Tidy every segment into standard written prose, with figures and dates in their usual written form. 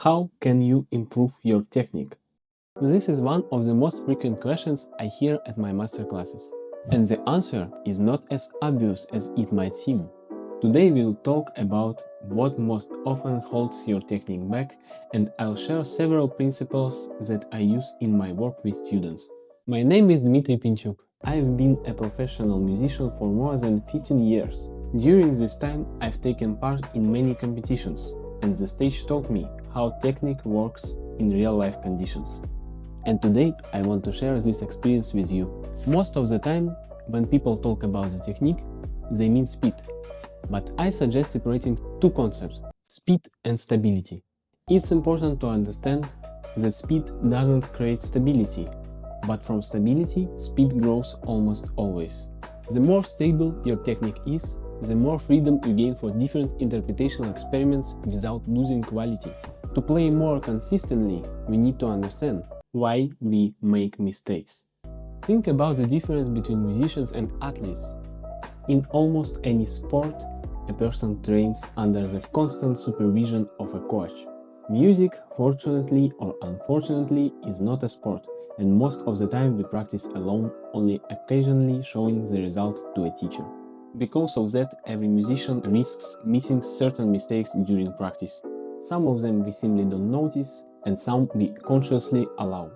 How can you improve your technique? This is one of the most frequent questions I hear at my masterclasses. And the answer is not as obvious as it might seem. Today we'll talk about what most often holds your technique back, and I'll share several principles that I use in my work with students. My name is Dmitry Pinchuk. I've been a professional musician for more than 15 years. During this time, I've taken part in many competitions, and the stage taught me how technique works in real-life conditions. And today I want to share this experience with you. Most of the time, when people talk about the technique, they mean speed. But I suggest separating two concepts, speed and stability. It's important to understand that speed doesn't create stability, but from stability, speed grows almost always. The more stable your technique is, the more freedom you gain for different interpretational experiments without losing quality. To play more consistently, we need to understand why we make mistakes. Think about the difference between musicians and athletes. In almost any sport, a person trains under the constant supervision of a coach. Music, fortunately or unfortunately, is not a sport, and most of the time we practice alone, only occasionally showing the result to a teacher. Because of that, every musician risks missing certain mistakes during practice. Some of them we simply don't notice, and some we consciously allow.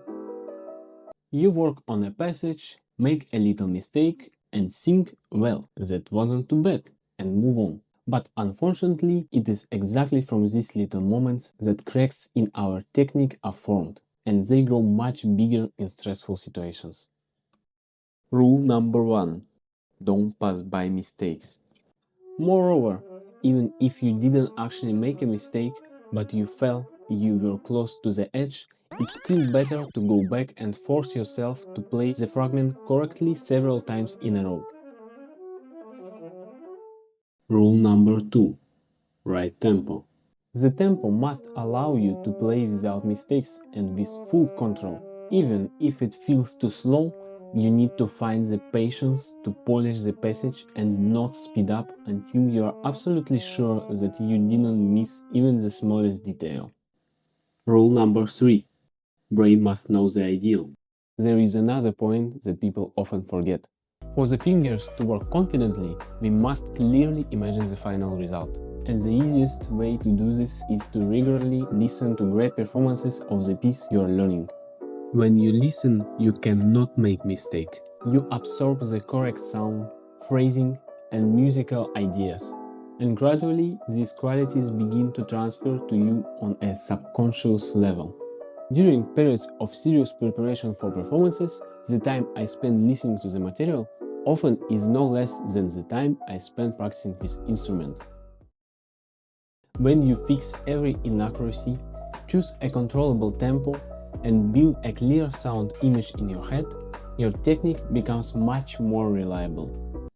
You work on a passage, make a little mistake, and think, well, that wasn't too bad, and move on. But unfortunately, it is exactly from these little moments that cracks in our technique are formed, and they grow much bigger in stressful situations. Rule number 1. Don't pass by mistakes. Moreover, even if you didn't actually make a mistake, but you fell, you were close to the edge, it's still better to go back and force yourself to play the fragment correctly several times in a row. Rule number 2. Right tempo. The tempo must allow you to play without mistakes and with full control. Even if it feels too slow, you need to find the patience to polish the passage and not speed up until you are absolutely sure that you didn't miss even the smallest detail. Rule number 3. Brain must know the ideal. There is another point that people often forget. For the fingers to work confidently, we must clearly imagine the final result. And the easiest way to do this is to regularly listen to great performances of the piece you are learning. When you listen, you cannot make mistake. You absorb the correct sound, phrasing, and musical ideas. And gradually, these qualities begin to transfer to you on a subconscious level. During periods of serious preparation for performances, the time I spend listening to the material often is no less than the time I spend practicing this instrument. When you fix every inaccuracy, choose a controllable tempo, and build a clear sound image in your head, your technique becomes much more reliable.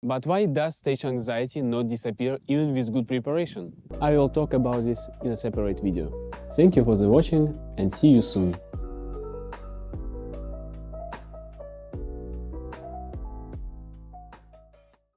But why does stage anxiety not disappear even with good preparation? I will talk about this in a separate video. Thank you for the watching and see you soon.